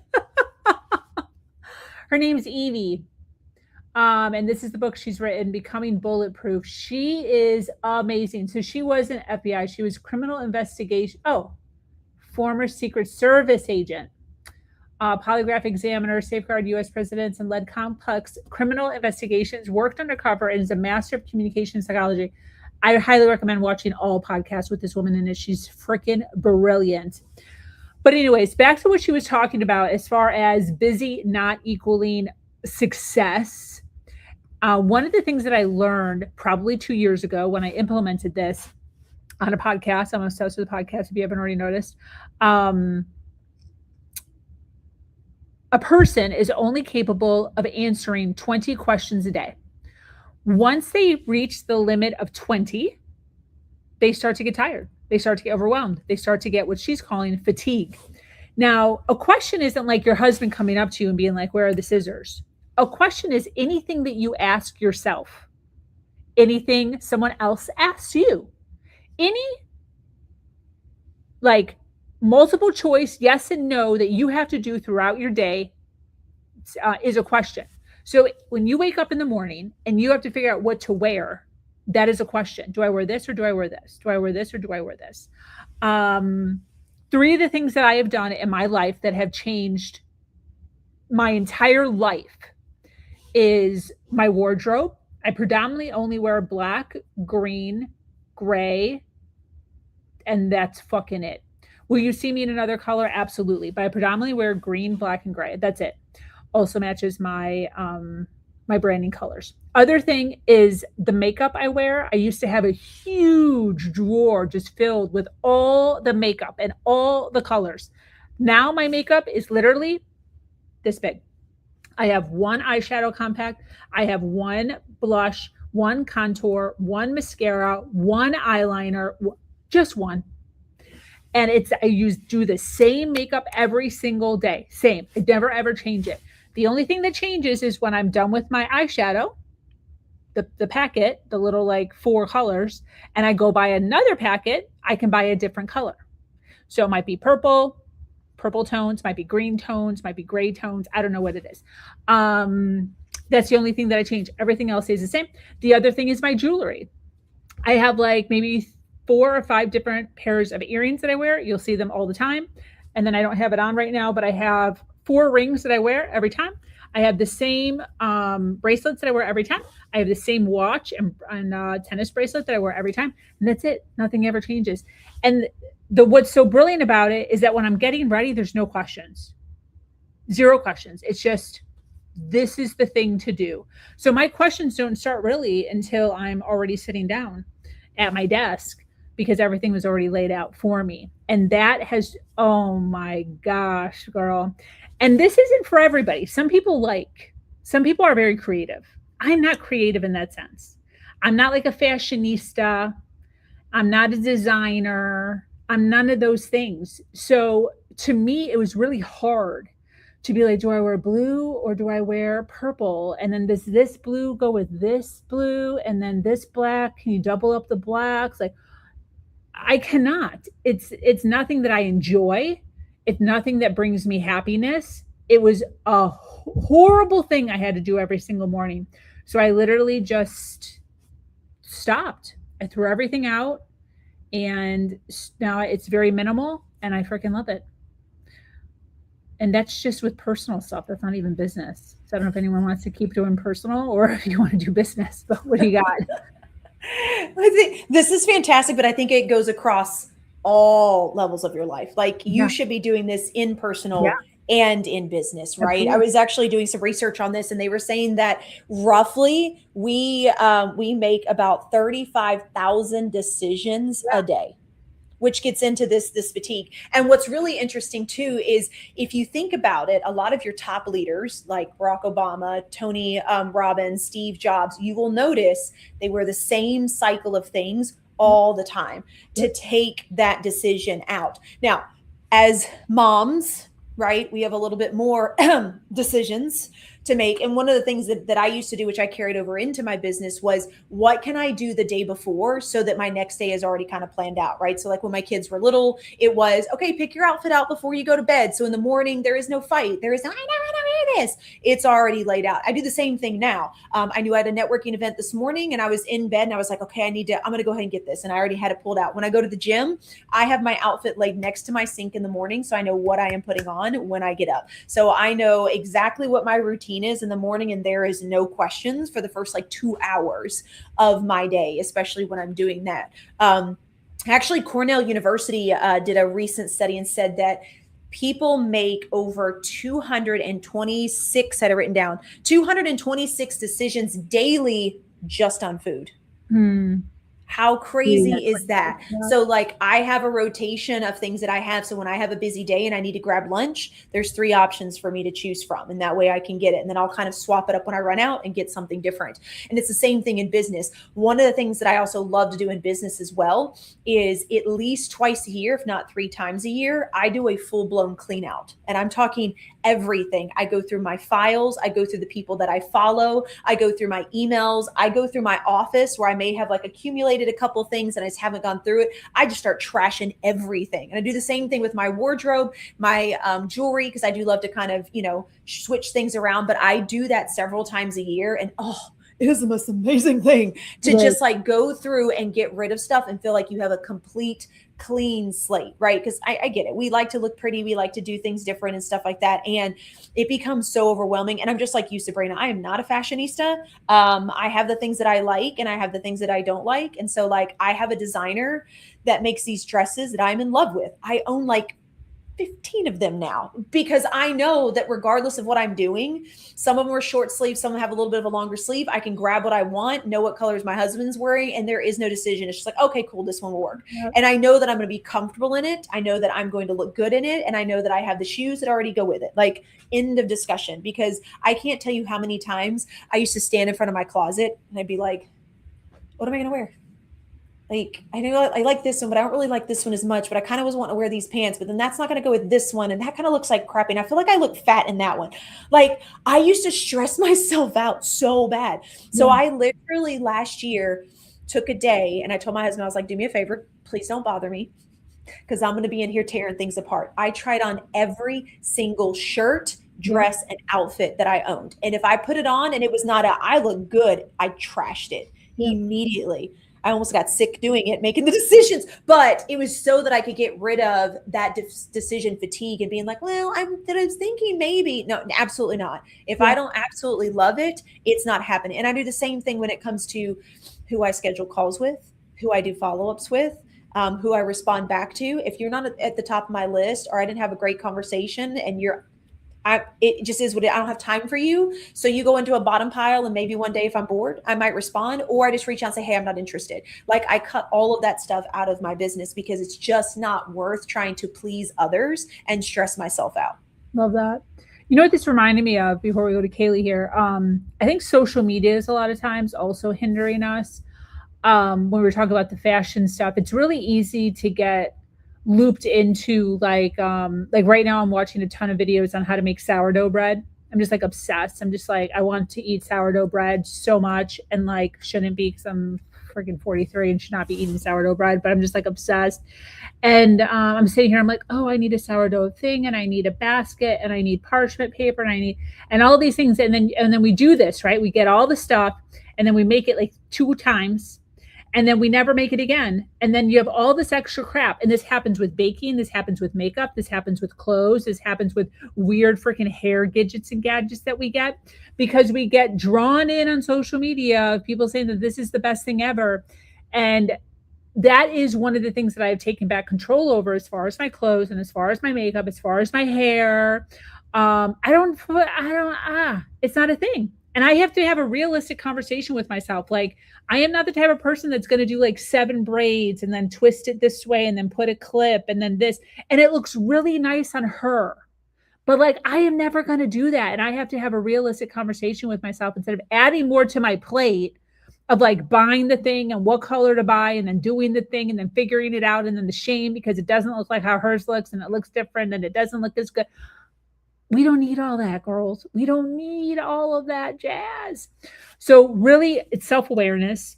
Her name's Evie. And this is the book she's written, Becoming Bulletproof. She is amazing. So she wasn't FBI. She was criminal investigation. Former Secret Service agent, polygraph examiner, safeguard U.S. presidents, and led complex criminal investigations, worked undercover, and is a master of communication psychology. I highly recommend watching all podcasts with this woman in it. She's freaking brilliant. But anyways, back to what she was talking about as far as busy not equaling success. One of the things that I learned probably 2 years ago when I implemented this on a podcast, I'm obsessed with the podcast if you haven't already noticed, a person is only capable of answering 20 questions a day. Once they reach the limit of 20, they start to get tired. They start to get overwhelmed. They start to get what she's calling fatigue. Now, a question isn't like your husband coming up to you and being like, where are the scissors? A question is anything that you ask yourself, anything someone else asks you, any like multiple choice, yes and no, that you have to do throughout your day is a question. So when you wake up in the morning and you have to figure out what to wear, that is a question. Do I wear this or do I wear this? Do I wear this or do I wear this? 3 of the things that I have done in my life that have changed my entire life is my wardrobe. I predominantly only wear black, green, gray, and that's fucking it. Will you see me in another color? Absolutely. But I predominantly wear green, black, and gray. That's it. Also matches my branding colors. Other thing is the makeup I wear. I used to have a huge drawer just filled with all the makeup and all the colors. Now my makeup is literally this big. I have one eyeshadow compact. I have one blush, one contour, one mascara, one eyeliner, just one. And do the same makeup every single day. Same. I never ever change it. The only thing that changes is when I'm done with my eyeshadow, the packet, the little like 4 colors, and I go buy another packet, I can buy a different color. So it might be purple tones, might be green tones, might be gray tones. I don't know what it is. That's the only thing that I change. Everything else stays the same. The other thing is my jewelry. I have like maybe 4 or 5 different pairs of earrings that I wear. You'll see them all the time. And then I don't have it on right now, but I have 4 rings that I wear every time. I have the same bracelets that I wear every time. I have the same watch and tennis bracelet that I wear every time. And that's it. Nothing ever changes. And what's so brilliant about it is that when I'm getting ready, there's no questions. 0 questions. It's just, this is the thing to do. So my questions don't start really until I'm already sitting down at my desk, because everything was already laid out for me. And that has, oh my gosh, girl. And this isn't for everybody. Some people are very creative. I'm not creative in that sense. I'm not like a fashionista. I'm not a designer. I'm none of those things. So to me, it was really hard to be like, do I wear blue or do I wear purple? And then does this blue go with this blue? And then this black, can you double up the blacks? Like, I cannot. It's nothing that I enjoy. It's nothing that brings me happiness. It was a horrible thing I had to do every single morning. So I literally just stopped. I threw everything out, and now it's very minimal, and I freaking love it. And that's just with personal stuff. That's not even business. So I don't know if anyone wants to keep doing personal or if you want to do business, but what do you got? I think this is fantastic, but I think it goes across all levels of your life. Like you should be doing this in personal and in business, right? Absolutely. I was actually doing some research on this, and they were saying that roughly we make about 35,000 decisions a day, which gets into this fatigue. And what's really interesting too is if you think about it, a lot of your top leaders like Barack Obama, Tony Robbins, Steve Jobs, you will notice they wear the same cycle of things all the time to take that decision out. Now, as moms, right, we have a little bit more decisions to make. And one of the things that I used to do, which I carried over into my business, was what can I do the day before so that my next day is already kind of planned out, right? So like when my kids were little, it was, okay, pick your outfit out before you go to bed. So in the morning, there is no fight. There is no, I never wear this. It's already laid out. I do the same thing now. I knew I had a networking event this morning and I was in bed and I was like, okay, I'm going to go ahead and get this. And I already had it pulled out. When I go to the gym, I have my outfit laid next to my sink in the morning. So I know what I am putting on when I get up. So I know exactly what my routine is in the morning, and there is no questions for the first like 2 hours of my day, especially when I'm doing that. Actually, Cornell University did a recent study and said that people make over 226, I had it written down, 226 decisions daily just on food. How crazy is that? So like I have a rotation of things that I have. So when I have a busy day and I need to grab lunch, there's 3 options for me to choose from. And that way I can get it. And then I'll kind of swap it up when I run out and get something different. And it's the same thing in business. One of the things that I also love to do in business as well is at least twice a year, if not 3 times a year, I do a full-blown clean out. And I'm talking everything. I go through my files. I go through the people that I follow. I go through my emails. I go through my office where I may have like accumulated a couple things and I just haven't gone through it. I just start trashing everything. And I do the same thing with my wardrobe, my jewelry, because I do love to kind of, switch things around. But I do that several times a year. And is the most amazing thing to Right. just like go through and get rid of stuff and feel like you have a complete clean slate, right? Because I get it. We like to look pretty. We like to do things different and stuff like that. And it becomes so overwhelming. And I'm just like you, Sabrina. I am not a fashionista. I have the things that I like and I have the things that I don't like. And so like I have a designer that makes these dresses that I'm in love with. I own like 15 of them now because I know that regardless of what I'm doing, some of them are short sleeve, some have a little bit of a longer sleeve. I can grab what I want, know what colors my husband's wearing, and there is no decision. It's just like, okay, cool, this one will work. Yep. And I know that I'm going to be comfortable in it. I know that I'm going to look good in it. And I know that I have the shoes that already go with it. Like, end of discussion. Because I can't tell you how many times I used to stand in front of my closet and I'd be like, what am I going to wear? Like, I know I like this one, but I don't really like this one as much, but I kind of was wanting to wear these pants, but then that's not going to go with this one. And that kind of looks like crappy. And I feel like I look fat in that one. Like, I used to stress myself out so bad. So I literally last year took a day and I told my husband, I was like, do me a favor, please don't bother me because I'm going to be in here tearing things apart. I tried on every single shirt, dress, and outfit that I owned. And if I put it on and it was not I look good, I trashed it immediately. I almost got sick doing it, making the decisions, but it was so that I could get rid of that decision fatigue and being like, well, I was thinking maybe. No, absolutely not. If I don't absolutely love it, it's not happening. And I do the same thing when it comes to who I schedule calls with, who I do follow-ups with, who I respond back to. If you're not at the top of my list or I didn't have a great conversation and it just is what I don't have time for you. So you go into a bottom pile and maybe one day if I'm bored, I might respond or I just reach out and say, hey, I'm not interested. Like I cut all of that stuff out of my business because it's just not worth trying to please others and stress myself out. Love that. You know what this reminded me of before we go to Kaylee here? I think social media is a lot of times also hindering us. When we're talking about the fashion stuff, it's really easy to get looped into like right now I'm watching a ton of videos on how to make sourdough bread. I'm just like obsessed. I'm just like, I want to eat sourdough bread so much and like shouldn't be because I'm freaking 43 and should not be eating sourdough bread, but I'm just like obsessed. And I'm sitting here, I'm like, oh, I need a sourdough thing and I need a basket and I need parchment paper and I need and all these things. And then we do this, right? We get all the stuff and then we make it like 2 times. And then we never make it again. And then you have all this extra crap. And this happens with baking. This happens with makeup. This happens with clothes. This happens with weird freaking hair gadgets and gadgets that we get because we get drawn in on social media of people saying that this is the best thing ever. And that is one of the things that I've taken back control over as far as my clothes and as far as my makeup, as far as my hair. It's not a thing. And I have to have a realistic conversation with myself. Like, I am not the type of person that's going to do like 7 braids and then twist it this way and then put a clip and then this. And it looks really nice on her. But like, I am never going to do that. And I have to have a realistic conversation with myself instead of adding more to my plate of like buying the thing and what color to buy and then doing the thing and then figuring it out. And then the shame because it doesn't look like how hers looks and it looks different and it doesn't look as good. We don't need all that, girls. We don't need all of that jazz. So really, it's self-awareness.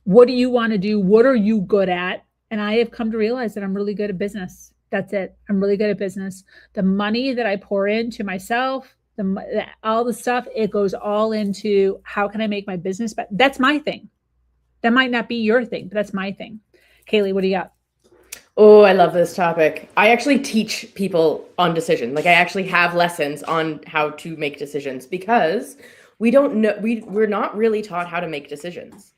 What do you want to do? What are you good at? And I have come to realize that I'm really good at business. That's it. I'm really good at business. The money that I pour into myself, all the stuff, it goes all into how can I make my business better? That's my thing. That might not be your thing, but that's my thing. Kaylee, what do you got? Oh, I love this topic. I actually teach people on decision. Like I actually have lessons on how to make decisions because we don't know, we're not really taught how to make decisions.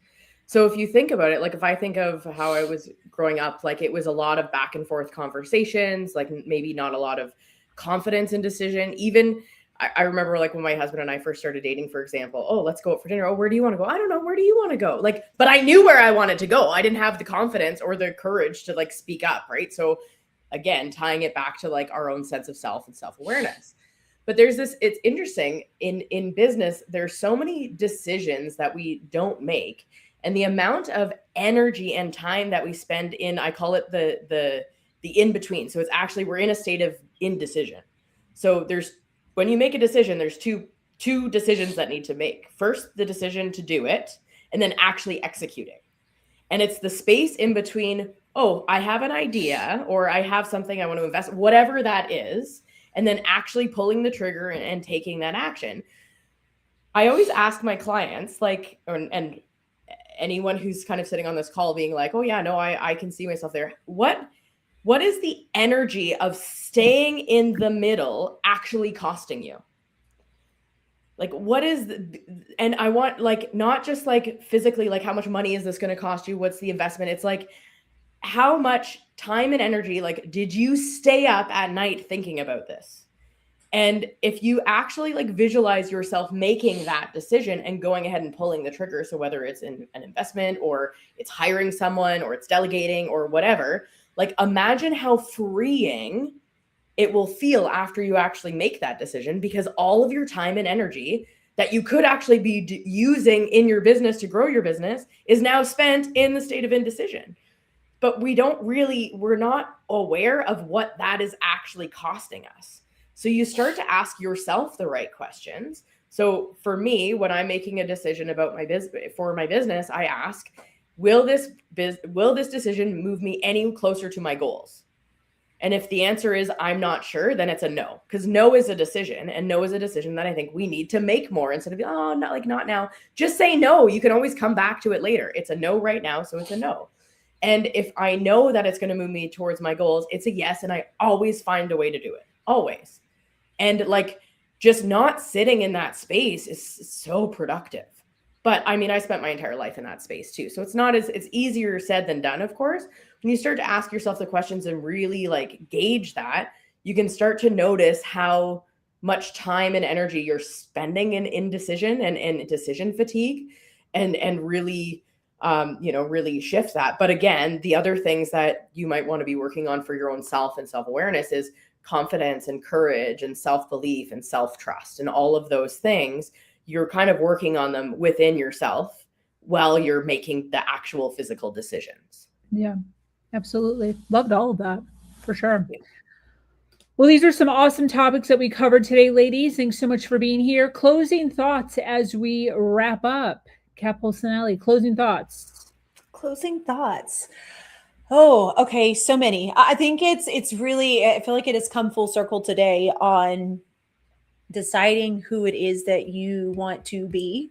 So if you think about it, like if I think of how I was growing up, like it was a lot of back and forth conversations, like maybe not a lot of confidence in decision. Even I remember like when my husband and I first started dating, for example, oh, let's go out for dinner. Oh, where do you want to go? I don't know. Where do you want to go? Like, but I knew where I wanted to go. I didn't have the confidence or the courage to like speak up. Right. So again, tying it back to like our own sense of self and self-awareness. But there's this, it's interesting in business, there's so many decisions that we don't make. And the amount of energy and time that we spend in, I call it the in-between. So it's actually, we're in a state of indecision. So when you make a decision, there's two decisions that need to make. First, the decision to do it, and then actually executing. And it's the space in between, oh, I have an idea, or I have something I want to invest, whatever that is, and then actually pulling the trigger and taking that action. I always ask my clients, like, and anyone who's kind of sitting on this call being like, oh yeah, no, I can see myself there. What is the energy of staying in the middle actually costing you? Like, what is and I want, like, not just like physically, like how much money is this going to cost you? What's the investment? It's like, how much time and energy, like, did you stay up at night thinking about this? And if you actually like visualize yourself making that decision and going ahead and pulling the trigger, so whether it's in an investment or it's hiring someone or it's delegating or whatever, like imagine how freeing it will feel after you actually make that decision, because all of your time and energy that you could actually be using in your business to grow your business is now spent in the state of indecision. But we're not aware of what that is actually costing us. So you start to ask yourself the right questions. So for me, when I'm making a decision about my business, I ask, will this decision move me any closer to my goals? And if the answer is I'm not sure, then it's a no, because no is a decision, and no is a decision that I think we need to make more instead of, oh, not now. Just say no. You can always come back to it later. It's a no right now, so it's a no. And if I know that it's going to move me towards my goals, it's a yes, and I always find a way to do it, always. And like, just not sitting in that space is so productive. But I mean, I spent my entire life in that space too. So it's easier said than done, of course. When you start to ask yourself the questions and really like gauge that, you can start to notice how much time and energy you're spending in indecision and decision fatigue, and really, really shift that. But again, the other things that you might want to be working on for your own self and self-awareness is confidence and courage and self-belief and self-trust, and all of those things. You're kind of working on them within yourself while you're making the actual physical decisions. Yeah, absolutely. Loved all of that, for sure. Yeah. Well, these are some awesome topics that we covered today, ladies. Thanks so much for being here. Closing thoughts as we wrap up. Kat Polsinelli, closing thoughts. Closing thoughts. Oh, okay. So many. I think it's really, I feel like it has come full circle today on deciding who it is that you want to be,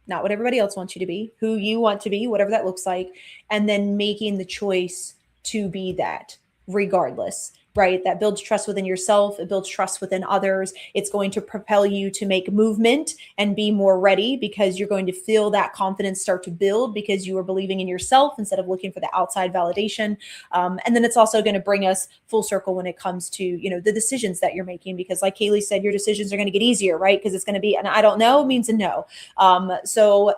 not what everybody else wants you to be, who you want to be, whatever that looks like, and then making the choice to be that regardless, right? That builds trust within yourself. It builds trust within others. It's going to propel you to make movement and be more ready, because you're going to feel that confidence start to build because you are believing in yourself instead of looking for the outside validation. And then it's also going to bring us full circle when it comes to, the decisions that you're making, because like Kaylee said, your decisions are going to get easier, right? Because it's going to be an I don't know means a no. So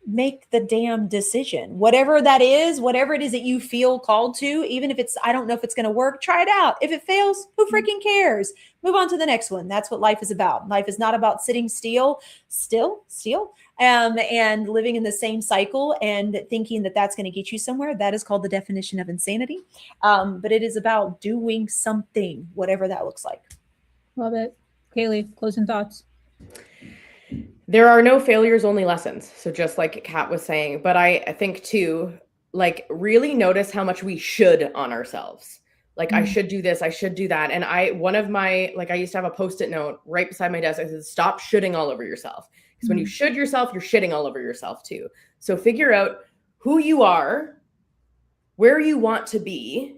make the damn decision, whatever that is, whatever it is that you feel called to, even if it's, I don't know if it's going to work, try it out. If it fails, who freaking cares? Move on to the next one. That's what life is about. Life is not about sitting still, and living in the same cycle and thinking that that's going to get you somewhere. That is called the definition of insanity. But it is about doing something, whatever that looks like. Love it. Kaylee, closing thoughts. There are no failures, only lessons. So just like Kat was saying, but I think too, like, really notice how much we should on ourselves. Like, I should do this, I should do that. And I used to have a Post-it note right beside my desk. I said, stop shoulding all over yourself. Because when you should yourself, you're shitting all over yourself too. So figure out who you are, where you want to be,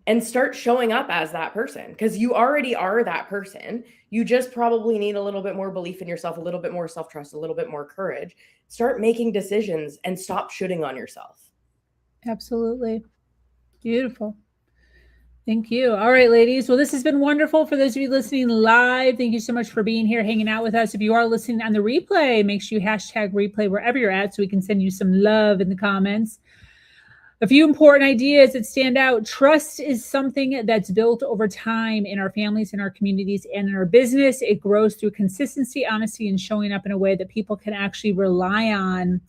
and start showing up as that person, because you already are that person. You just probably need a little bit more belief in yourself, a little bit more self-trust, a little bit more courage. Start making decisions and stop shooting on yourself. Absolutely. Beautiful. Thank you. All right, ladies. Well, this has been wonderful. For those of you listening live, thank you so much for being here, hanging out with us. If you are listening on the replay, make sure you hashtag replay wherever you're at so we can send you some love in the comments. A few important ideas that stand out. Trust is something that's built over time in our families, in our communities, and in our business. It grows through consistency, honesty, and showing up in a way that people can actually rely on.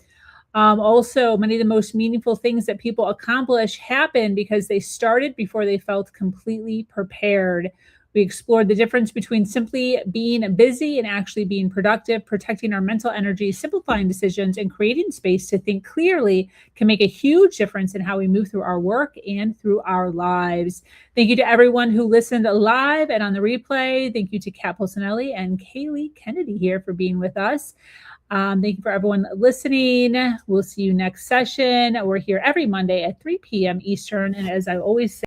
Also, many of the most meaningful things that people accomplish happen because they started before they felt completely prepared. We explored the difference between simply being busy and actually being productive, protecting our mental energy, simplifying decisions, and creating space to think clearly can make a huge difference in how we move through our work and through our lives. Thank you to everyone who listened live and on the replay. Thank you to Kat Polsonelli and Kaylee Kennedy here for being with us. Thank you for everyone listening. We'll see you next session. We're here every Monday at 3 p.m. Eastern. And as I always say,